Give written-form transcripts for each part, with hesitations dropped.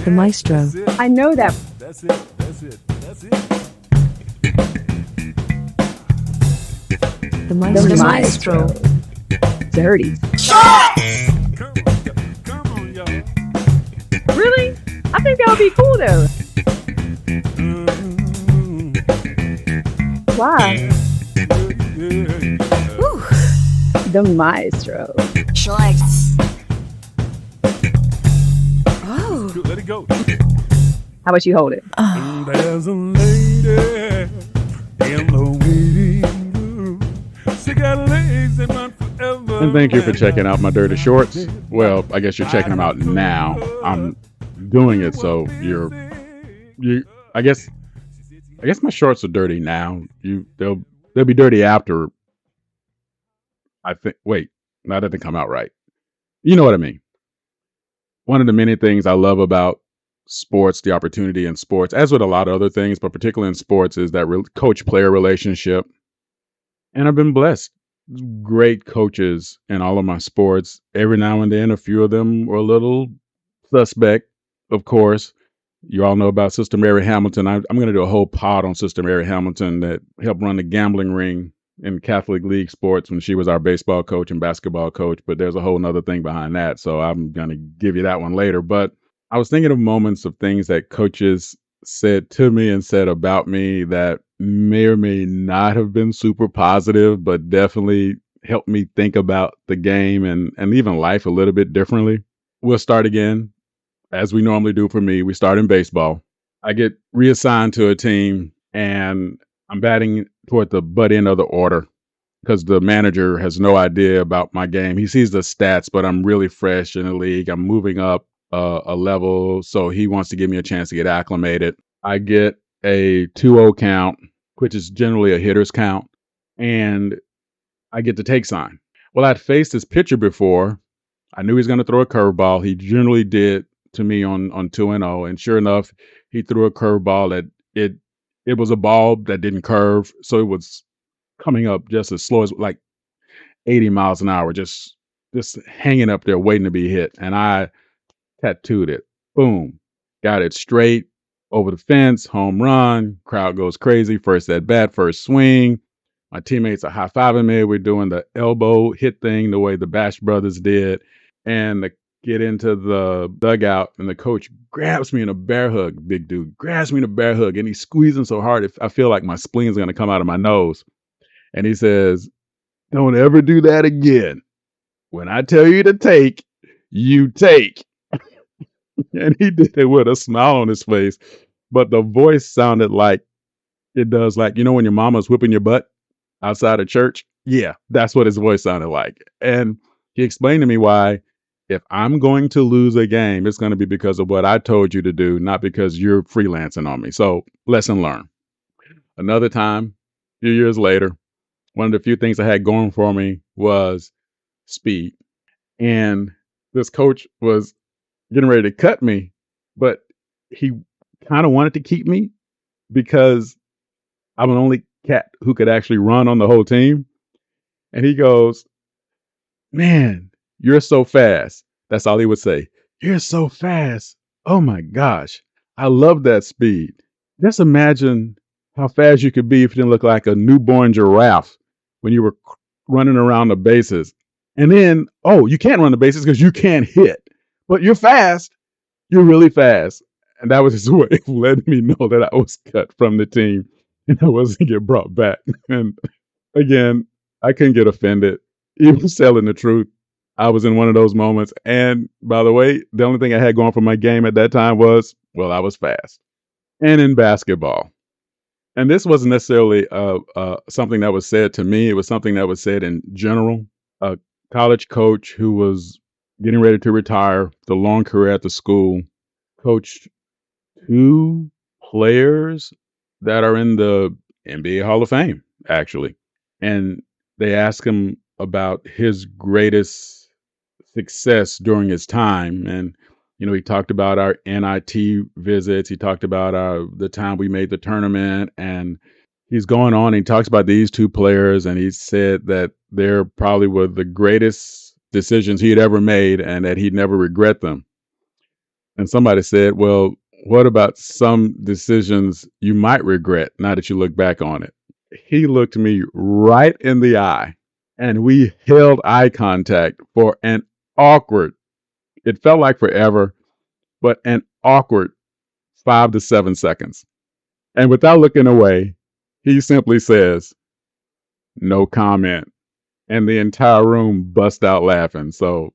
The Maestro. I know that. That's it. That's it. That's it. The Maestro. The Maestro. Dirty. Come on, y'all. Really? I think that would be cool though. Why? The Maestro. Shorts. Oh. Let it go. How about you hold it? There's a lady in the waiting room. She got legs that run forever. And thank you for checking out my dirty shorts. Well, I guess you're checking them out now. I'm doing it so I guess my shorts are dirty now. They'll be dirty after. I think. Wait, that didn't come out right. You know what I mean. One of the many things I love about sports, the opportunity in sports, as with a lot of other things, but particularly in sports, is that coach-player relationship. And I've been blessed. Great coaches in all of my sports. Every now and then, a few of them were a little suspect, of course. You all know about Sister Mary Hamilton. I'm going to do a whole pod on Sister Mary Hamilton that helped run the gambling ring in Catholic League sports when she was our baseball coach and basketball coach. But there's a whole nother thing behind that. So I'm going to give you that one later. But I was thinking of moments of things that coaches said to me and said about me that may or may not have been super positive, but definitely helped me think about the game and even life a little bit differently. We'll start again, as we normally do for me. We start in baseball. I get reassigned to a team, and I'm batting toward the butt end of the order because the manager has no idea about my game. He sees the stats, but I'm really fresh in the league. I'm moving up a level, so he wants to give me a chance to get acclimated. I get a 2-0 count, which is generally a hitter's count, and I get the take sign. Well, I'd faced this pitcher before. I knew he was going to throw a curveball. He generally did to me on 2-0, and sure enough, he threw a curveball that it was a ball that didn't curve, so it was coming up just as slow as like 80 miles an hour, just hanging up there waiting to be hit, and I tattooed it. Boom. Got it straight over the fence, home run, crowd goes crazy, first at bat, first swing. My teammates are high-fiving me. We're doing the elbow hit thing the way the Bash Brothers did. And get into the dugout, and the coach grabs me in a bear hug, big dude, grabs me in a bear hug, and he's squeezing so hard, I feel like my spleen's going to come out of my nose. And he says, "Don't ever do that again. When I tell you to take, you take." And he did it with a smile on his face, but the voice sounded like it does, like, you know, when your mama's whipping your butt outside of church? Yeah, that's what his voice sounded like. And he explained to me why, if I'm going to lose a game, it's going to be because of what I told you to do, not because you're freelancing on me. So lesson learned. Another time, a few years later, one of the few things I had going for me was speed. And this coach was getting ready to cut me, but he kind of wanted to keep me because I'm the only cat who could actually run on the whole team. And he goes, "Man, you're so fast." That's all he would say. "You're so fast. Oh my gosh. I love that speed. Just imagine how fast you could be if you didn't look like a newborn giraffe when you were running around the bases. And then, you can't run the bases because you can't hit. But you're fast. You're really fast." And that was his way of letting me know that I was cut from the team and I wasn't get brought back. And again, I couldn't get offended. He was telling the truth. I was in one of those moments. And by the way, the only thing I had going for my game at that time was, well, I was fast. And in basketball. And this wasn't necessarily something that was said to me. It was something that was said in general. A college coach who was getting ready to retire, the long career at the school, coached 2 players that are in the NBA Hall of Fame, actually. And they asked him about his greatest success during his time. And, you know, he talked about our NIT visits. He talked about the time we made the tournament. And he's going on. And he talks about these 2 players. And he said that they're probably were the greatest decisions he had ever made and that he'd never regret them. And somebody said, well, what about some decisions you might regret now that you look back on it? He looked me right in the eye and we held eye contact for an awkward, it felt like forever, but an awkward 5 to 7 seconds. And without looking away, he simply says, no comment. And the entire room bust out laughing. So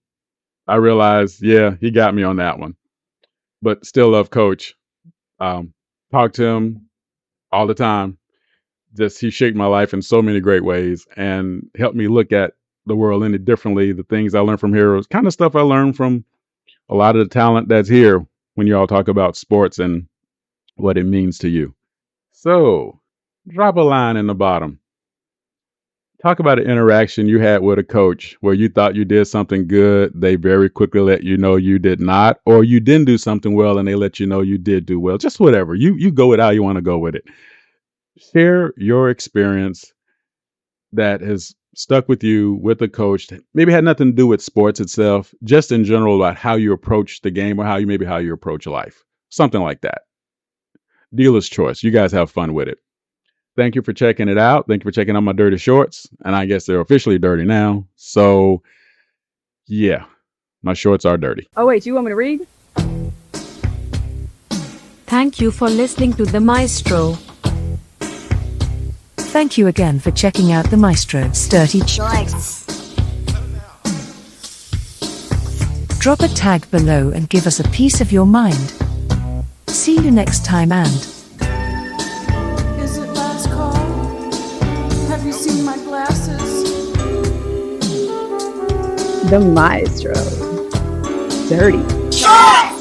I realized, yeah, he got me on that one. But still love Coach. Talk to him all the time. Just he shaped my life in so many great ways and helped me look at the world in it differently. The things I learned from heroes, kind of stuff I learned from a lot of the talent that's here when you all talk about sports and what it means to you. So drop a line in the bottom. Talk about an interaction you had with a coach where you thought you did something good. They very quickly let you know you did not, or you didn't do something well and they let you know you did do well. Just whatever. You go with how you want to go with it. Share your experience that has stuck with you with a coach that maybe had nothing to do with sports itself, just in general about how you approach the game or how you approach life. Something like that. Dealer's choice. You guys have fun with it. Thank you for checking it out. Thank you for checking out my dirty shorts. And I guess they're officially dirty now. So, yeah, my shorts are dirty. Oh, wait, you want me to read? Thank you for listening to the Maestro. Thank you again for checking out the Maestro's Dirty Shorts. Drop a tag below and give us a piece of your mind. See you next time and Is it last call? Have you seen my glasses? The Maestro. Dirty. Shorts.